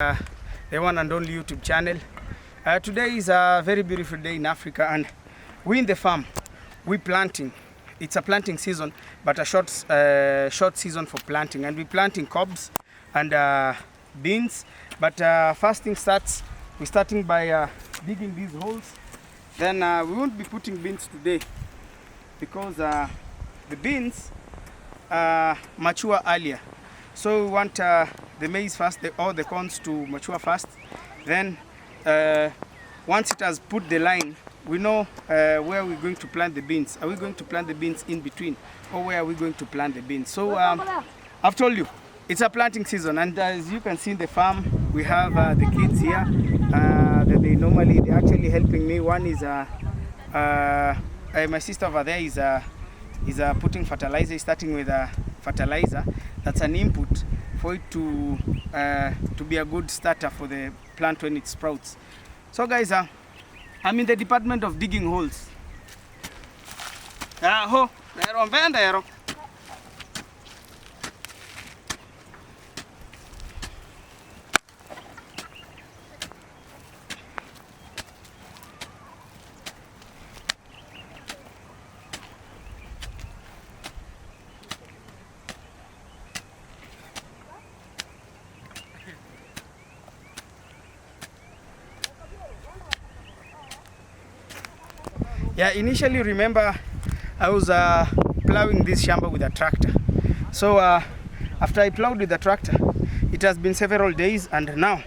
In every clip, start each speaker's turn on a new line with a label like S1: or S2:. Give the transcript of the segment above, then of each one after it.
S1: The one and only YouTube channel. Today is a very beautiful day in Africa, and we in the farm, we planting. It's a planting season, but a short season for planting, and we planting cobs and beans. But first thing starts, we're starting by digging these holes. Then we won't be putting beans today because the beans mature earlier. So we want the maize first, or the corns to mature first. Then once it has put the line, we know where we're going to plant the beans. Are we going to plant the beans in between, or where are we going to plant the beans? So I've told you, it's a planting season, and as you can see in the farm, we have the kids here. They're actually helping me. One is my sister over there is putting fertilizer. He's starting with a fertilizer. That's an input for it to be a good starter for the plant when it sprouts. So guys, I'm in the department of digging holes. Yeah, initially, remember, I was plowing this shamba with a tractor. So after I plowed with the tractor, it has been several days, and now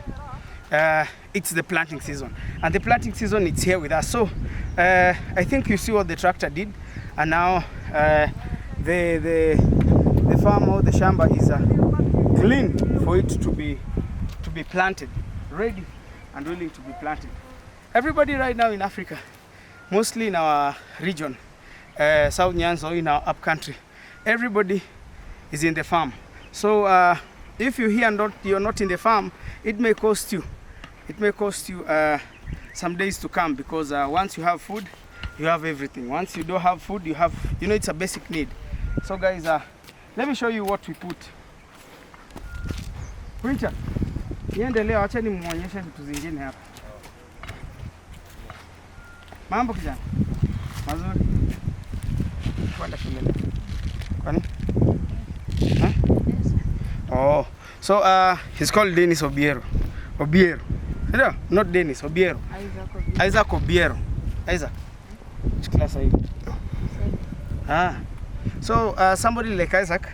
S1: it's the planting season. And the planting season, it's here with us. So I think you see what the tractor did, and now the farm or the shamba is clean for it to be planted, ready and willing to be planted. Everybody right now in Africa, mostly in our region, South Nyanza, or in our upcountry, everybody is in the farm. So if you're here you're not in the farm, it may cost you some days to come, because once you have food, you have everything. Once you don't have food, it's a basic need. So guys, let me show you what we put. Winter, niendelea, acha nimuonyeshe vitu zingine hapa. Mambo kijana. Mazuri. Kwenda shule. Kwani? Huh? Oh. So he's called Dennis Obiero. No, not Dennis, Obiero. Isaac Obiero. Isaac. Which class are you? So somebody like Isaac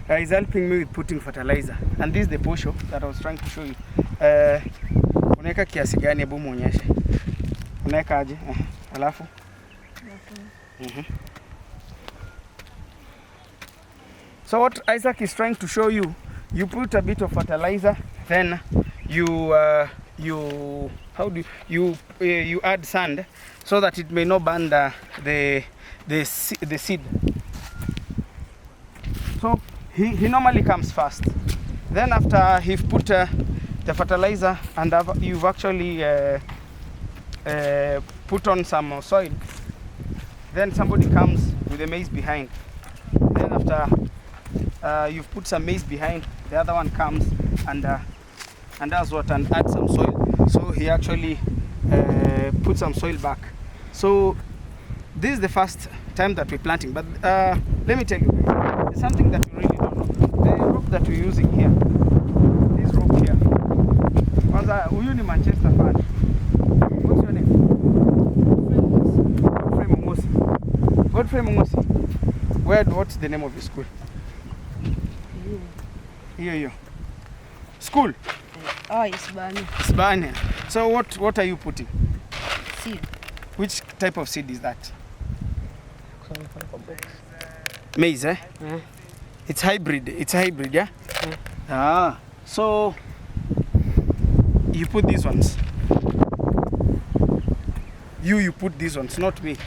S1: is helping me with putting fertilizer. And this is the posho that I was trying to show you. Unaweka kiasi gani, hebu muonyeshe. Unaweka aje? Alafu? So what Isaac is trying to show you, you put a bit of fertilizer, then you add sand so that it may not burn the seed. So he normally comes first. Then after he've put the fertilizer and you've actually put on some soil, then somebody comes with the maize behind. Then after you've put some maize behind, the other one comes and does what, and adds some soil. So he actually put some soil back. So this is the first time that we're planting, but let me tell you, it's something that you really don't know. The rope that we're using here, this rope here, huyu ni Manchester fan. What's your name? Godfrey Mungosi. What's the name of your school? Here. School? Isbania. So what are you putting?
S2: Seed.
S1: Which type of seed is that? Maize, eh?
S2: Yeah.
S1: It's hybrid, yeah? Yeah. So you put these ones. You put these ones, not me.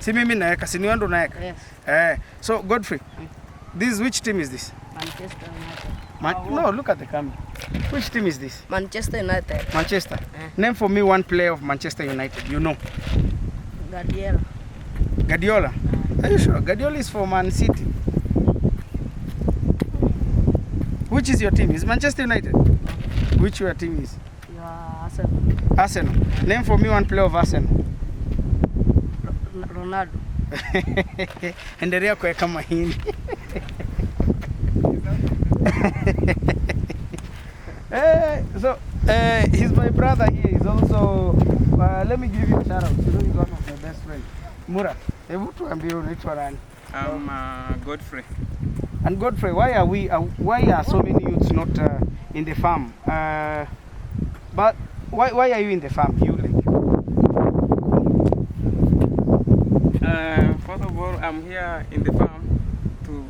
S1: Si mimi naeka, si niwando naeka.
S2: Yes.
S1: So Godfrey, which team is this?
S2: Manchester United.
S1: No, look at the camera. Which team is this?
S2: Manchester United.
S1: Manchester. Name for me one player of Manchester United, you know. Guardiola. Are you sure? Guardiola is for Man City. Which is your team? Is Manchester United? Which your team is?
S2: Your Arsenal.
S1: Arsenal. Name for me one player of Arsenal.
S2: Ronaldo.
S1: Endelea kuweka mahindi. He's my brother here. He's also, let me give you a shout out. You know, he's one of my best friends. Mura, hebu tuambie unaitwa nani?
S3: I'm Godfrey.
S1: And Godfrey, why are so many youths not in the farm? But why are you in the farm? You like?
S3: First of all, I'm here in the farm to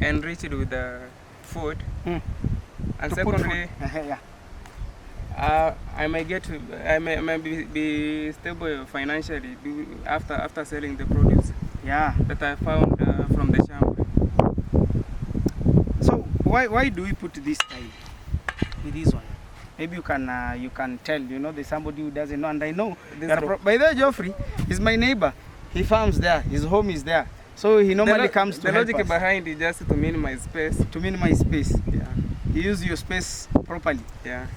S3: enrich it with the food. And
S1: To
S3: secondly,
S1: yeah.
S3: I may be stable financially after selling the produce
S1: Yeah.
S3: that I found from the shamba.
S1: So why do we put this style with this one? Maybe you can tell. You know, there's somebody who doesn't know, and I know. By the way, Geoffrey is my neighbor. He farms there. His home is there. So he normally comes to
S3: the
S1: help
S3: logic
S1: us.
S3: behind it just to minimize space.
S1: To minimize space.
S3: Yeah.
S1: You use your space properly.
S3: Yeah.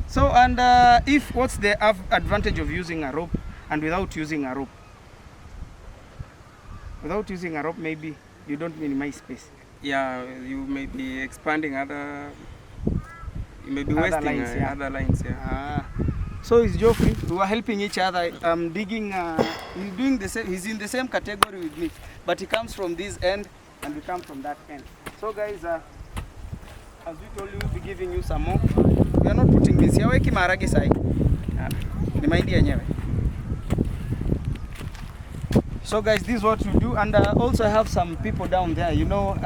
S1: So, and if what's the advantage of using a rope and without using a rope? Without using a rope, maybe you don't minimize space.
S3: Yeah, you may be expanding other. You may be
S1: Other
S3: wasting
S1: lines, yeah.
S3: other lines. Yeah.
S1: So is Geoffrey. We are helping each other. I'm digging. He's doing the same. He's in the same category with me, but he comes from this end and we come from that end. So guys, as we told you, we'll be giving you some more. We are not putting this. Yaweki maharage sai. Ni mahindi yenyewe. So guys, this is what we do, and also I have some people down there. You know,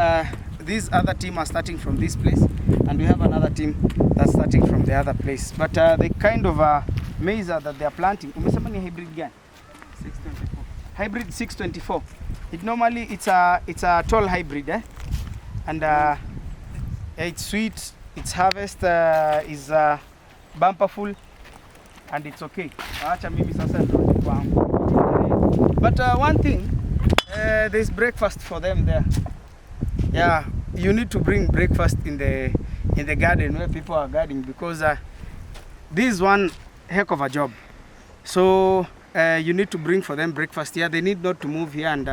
S1: this other team are starting from this place, and we have another team that's starting from the other place. But the kind of maize that they are planting, umesema ni hybrid gani?
S3: 624.
S1: Hybrid 624. It normally it's a tall hybrid, and it's sweet. Its harvest is bumperful, and it's okay. Acha mimi sasa ndio kwangu. But one thing, there's breakfast for them there. Yeah, you need to bring breakfast in the garden where people are gardening, because this is one heck of a job. So you need to bring for them breakfast here. They need not to move here and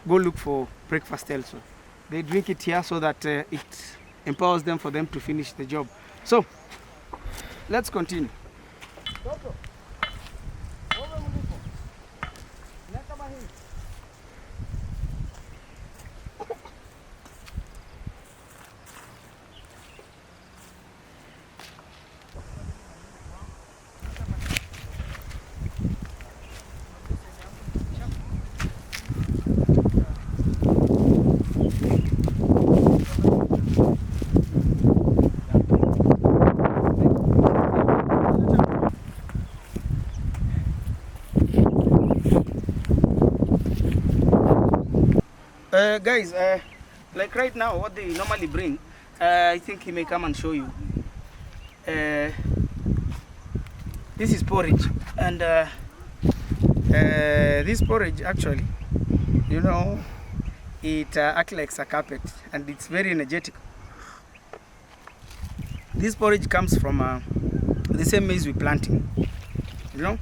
S1: go look for breakfast elsewhere. They drink it here so that it empowers them for them to finish the job. So let's continue. Guys, like right now, what they normally bring, I think he may come and show you. This is porridge, and this porridge actually, you know, it acts like a carpet, and it's very energetic. This porridge comes from the same maize we're planting, you know,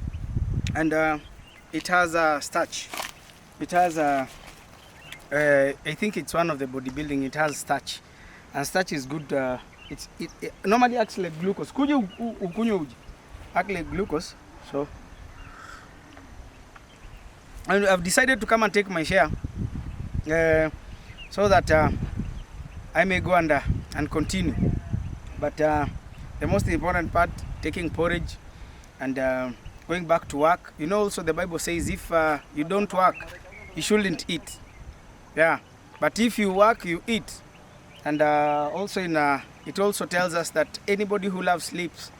S1: and it has starch. It has I think it's one of the bodybuilding. It has starch, and starch is good. It normally acts like glucose. Kuja ukunywe uji, act like glucose. So, and I've decided to come and take my share, so that I may go and continue. But the most important part, taking porridge and going back to work. You know, also the Bible says if you don't work, you shouldn't eat. Yeah, but if you work, you eat. And also it also tells us that anybody who loves sleeps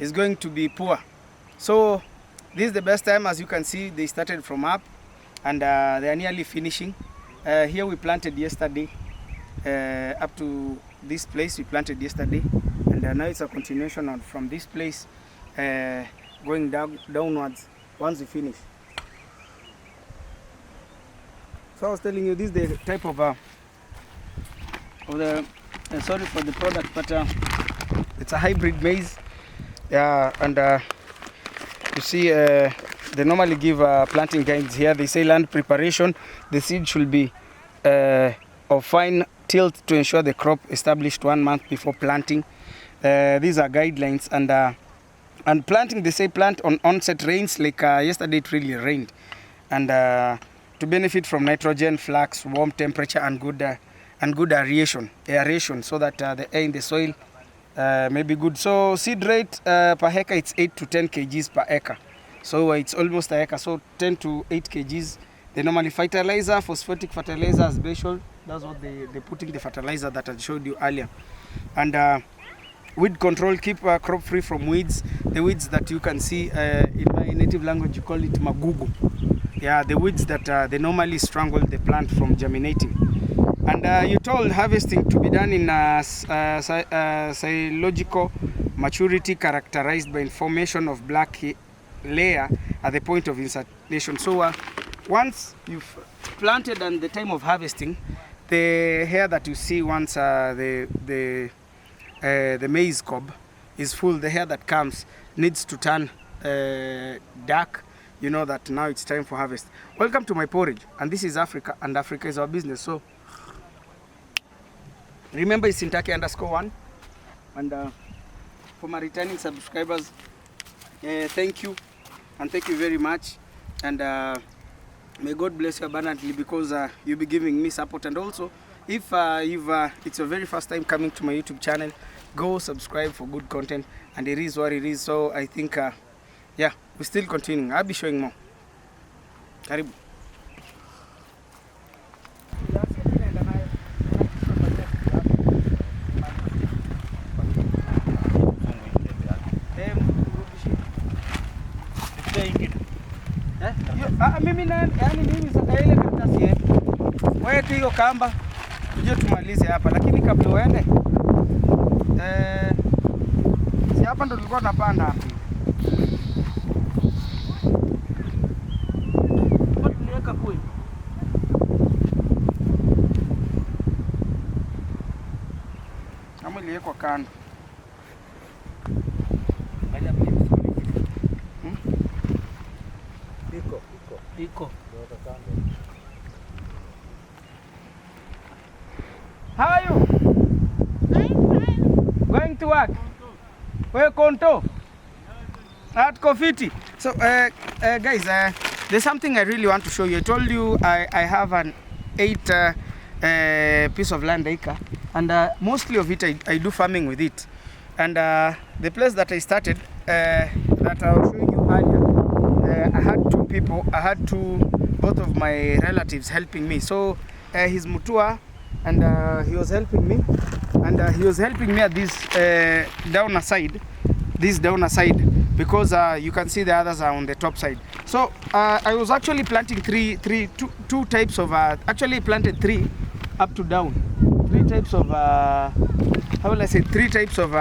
S1: is going to be poor. So this is the best time. As you can see, they started from up, and they are nearly finishing. Here we planted yesterday, up to this place we planted yesterday, and now it's a continuation on from this place, going downwards once we finish. So I was telling you, this is the type of the sorry for the product, but It's a hybrid maize. Yeah, and you see, they normally give planting guides here. They say land preparation. The seed should be of fine tilt to ensure the crop established 1 month before planting. These are guidelines. And planting, they say plant on onset rains. Like yesterday, it really rained. And to benefit from nitrogen, flux, warm temperature, and good aeration, so that the air in the soil may be good. So seed rate per hectare, it's 8 to 10 kgs per acre. So it's almost a acre, so 10 to 8 kgs. They normally fertilizer, phosphatic fertilizer, special. That's what they put in the fertilizer that I showed you earlier. And weed control, keep crop free from weeds. The weeds that you can see in my native language, you call it magugu. Yeah, the weeds that they normally strangle the plant from germinating. And you told harvesting to be done in physiological maturity characterized by formation of black layer at the point of insertion. So once you've planted and the time of harvesting, the hair that you see once the maize cob is full, the hair that comes needs to turn dark. You know that now it's time for harvest. Welcome to my porridge, and this is Africa, and Africa is our business. So remember, it's Sintaki_1, and for my returning subscribers, thank you, and thank you very much, and may God bless you abundantly, because you'll be giving me support. And also, if it's your very first time coming to my YouTube channel, go subscribe for good content, and it is what it is. So I think yeah, we're still continuing. I'll be showing more. Karibu. Mimi sasa ile karatasi wewe hiyo kamba tuje tumalize hapa, lakini kabla uende si hapa ndo tulikuwa tunapanda hapa. Kwa tuliweka kule. Kama iliwekwa kando. Iko. How are you? Going to work? Where Konto? At Kofiti. So guys, there's something I really want to show you. I told you I have an 8 piece of land acre, and mostly of it I do farming with it. And the place that I started, that I was showing you earlier, I had 2 people. I had both of my relatives helping me. So he's Mutua, and he was helping me, and he was helping me at this downer side, because you can see the others are on the top side. So I was actually planting two types of actually planted 3 up to down, 3 types of how will I say, 3 types of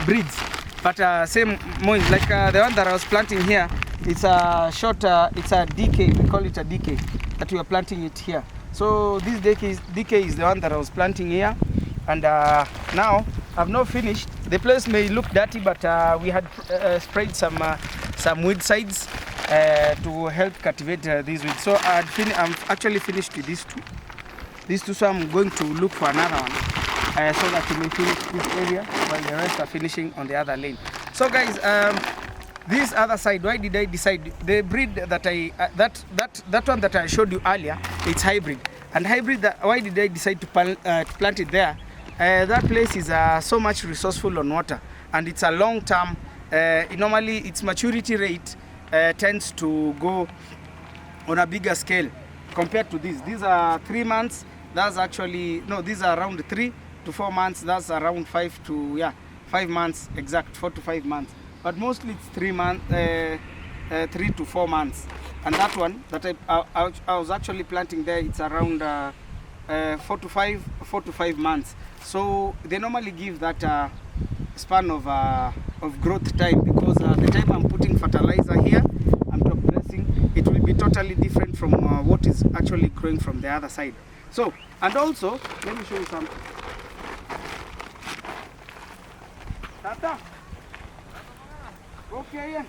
S1: breeds, but same moist, like the one that I was planting here. It's a short, it's a DK, we call it a DK, that we are planting it here. So this DK is the one that I was planting here, and now I've not finished. The place may look dirty, but we had sprayed some weed sides to help cultivate these weeds. So I'm actually finished with these two, so I'm going to look for another one, so that we may finish this area while the rest are finishing on the other lane. So guys, this other side, why did I decide the breed that that one that I showed you earlier? It's hybrid, and hybrid. Why did I decide to plant it there? That place is so much resourceful on water, and it's a long term. Normally, its maturity rate tends to go on a bigger scale compared to this. These are 3 months. That's actually no. These are around 3 to 4 months. That's around 5 months exact, 4 to 5 months. But mostly it's 3 to 4 months. And that one that I was actually planting there, it's around 4 to 5 months. So they normally give that span of growth time, because the time I'm putting fertilizer here, I'm top dressing, it will be totally different from what is actually growing from the other side. So, and also let me show you something. Tata. Okay.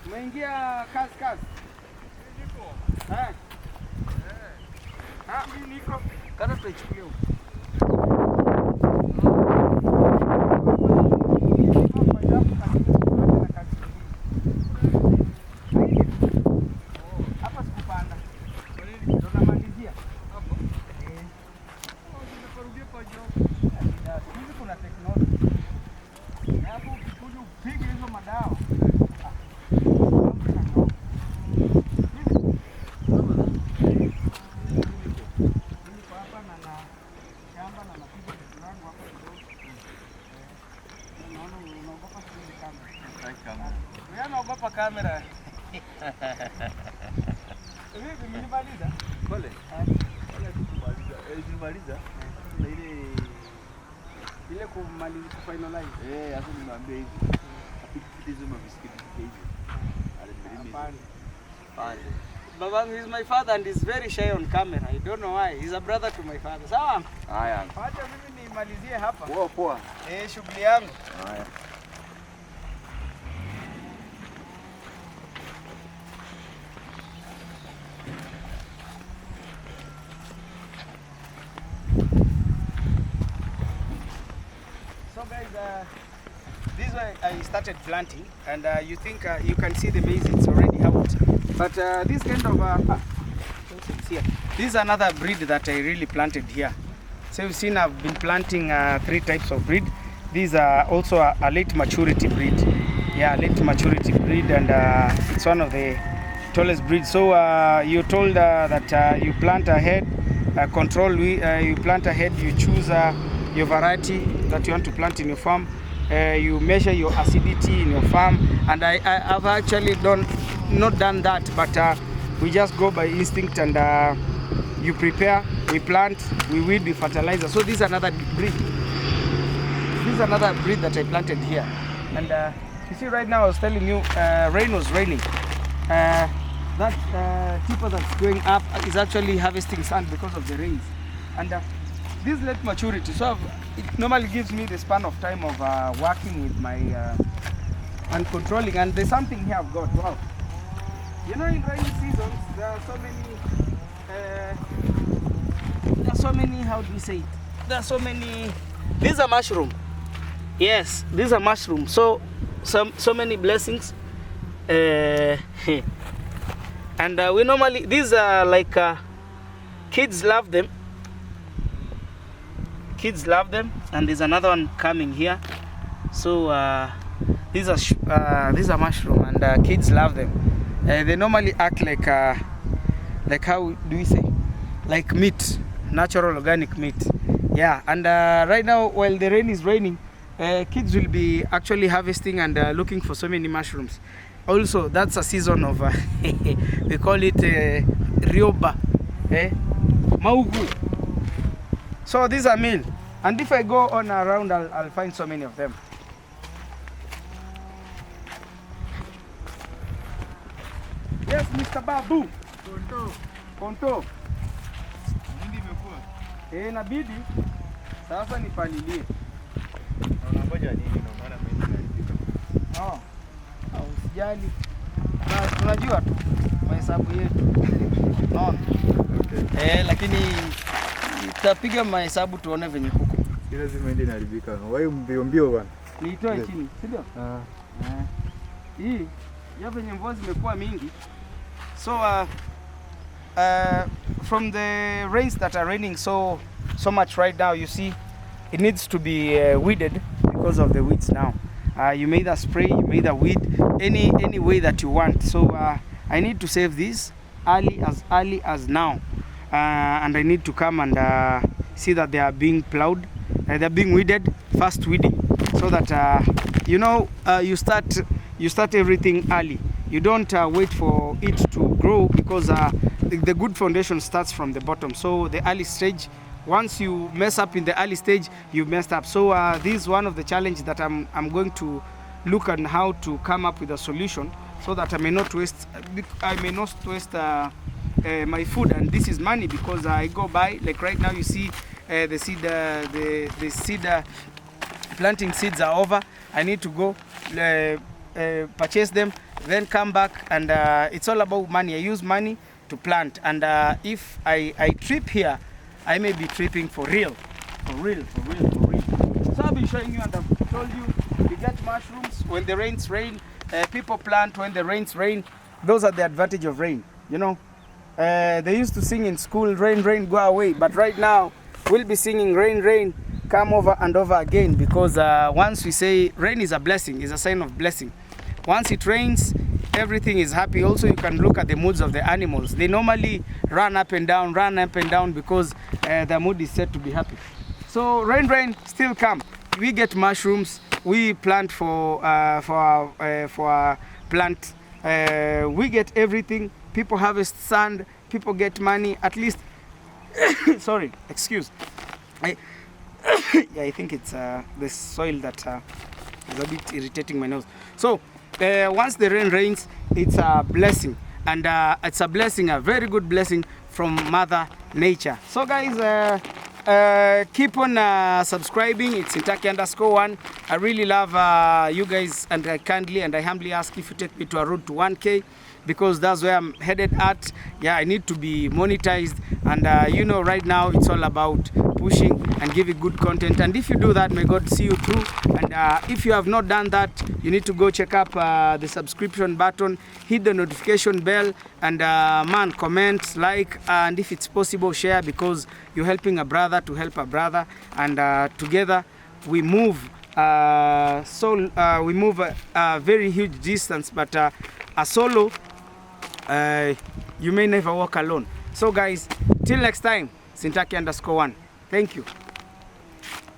S1: Umeingia kazi. Mimi niko. Kada tutaichukulia huko. Hapa sikupanda. Ndio namalizia. Hapo. Nimeparudia kwa job. Hizi kuna teknolojia. Hapo ukikuja upige hizo madawa. Naogopa kamera. Hivi mlimaliza? Pole. Tulimaliza. Na ile kumaliza kufinalize.
S4: Hapo nimwambia hivi. Apiti hizo mabiskiti hivi.
S1: Hapana. Babangu is my father and is very shy on camera. I don't know why. He's a brother to my father. Sawa?
S4: Haya.
S1: Acha mimi nimalizie hapa.
S4: Poa.
S1: Shughuli yangu.
S4: Haya.
S1: So guys, this is why I started planting, and you think you can see the maize, it's already out. But this kind of it's here. This is another breed that I really planted here. So you've seen I've been planting 3 types of breed. These are also a late maturity breed. Yeah, late maturity breed, and it's one of the tallest breeds. So you're told that you plant ahead, you plant ahead, you choose your variety that you want to plant in your farm. You measure your acidity in your farm, and I've actually not done that, but we just go by instinct, and you prepare, we plant, we weed, we fertilizer. So this is another breed. This is another breed that I planted here, and you see right now I was telling you rain was raining. That tipper that's going up is actually harvesting sand because of the rains, and this late maturity, so it normally gives me the span of time of working with my and controlling. And there's something here I've got. Wow, you know, in rainy seasons there are so many. How do we say it? There are so many. These are mushroom. Yes, these are mushroom. So many blessings. And we normally, these are like kids love them. Kids love them, and there's another one coming here. So these are mushroom, and kids love them. They normally act like how do we say, like meat, natural organic meat. Yeah, and right now while the rain is raining, kids will be actually harvesting and looking for so many mushrooms. Also, that's a season of we call it rioba, maugu. So these are meal, and if I go on around, I'll find so many of them. Yes, Mr. Babu. Konto.
S4: Nini imekuwa?
S1: Inabidi sasa nipalilie.
S4: Unangoja nini? Unaona mimi naandika.
S1: Usijali. Tunajua tu mahesabu yetu. Naona. Lakini tapiga mahesabu tuone venye kuko.
S4: Si lazima ende inaharibika. Wewe mbio bwana.
S1: Niitoe chini, si ndio? Hii ya venye mvua zimekuwa mingi. So from the rains that are raining so much right now, you see it needs to be weeded because of the weeds now. You may either spray, you may either weed, any way that you want. So I need to save this early as now, and I need to come and see that they are being plowed, they are being weeded, fast weeding, so that you start everything early. You don't wait for it to grow, because the good foundation starts from the bottom. So the early stage, once you mess up in the early stage, you messed up. So this is one of the challenges that I'm going to look at, how to come up with a solution, so that I may not waste my food. And this is money, because I go buy, like right now you see the seed planting seeds are over, I need to go purchase them, then come back, and it's all about money. I use money to plant, and if I trip here, I may be tripping for real. So I've been showing you, and I've told you, we get mushrooms when the rains rain. People plant when the rains rain. Those are the advantage of rain, you know. They used to sing in school, rain, rain, go away. But right now, we'll be singing rain, rain, come over and over again. Because once we say rain is a blessing, is a sign of blessing. Once it rains, everything is happy. Also, you can look at the moods of the animals. They normally run up and down because their mood is set to be happy. So rain, rain, still come. We get mushrooms. We plant for our plant. We get everything. People harvest sand. People get money. At least, sorry, excuse. Yeah, I think it's the soil that is a bit irritating my nose. So once the rain rains, it's a blessing, and it's a blessing, a very good blessing from Mother Nature. So guys, keep on subscribing. It's Intaki_1. I really love you guys, and I kindly and I humbly ask if you take me to a road to 1K, because that's where I'm headed at. Yeah, I need to be monetized, and you know, right now it's all about pushing and giving good content. And if you do that, may God see you through. And if you have not done that, you need to go check up the subscription button, hit the notification bell, and man, comment, like, and if it's possible, share, because you're helping a brother to help a brother, and together we move. We move a very huge distance, but a solo, you may never walk alone. So guys, till next time, Intaki_1. Thank you.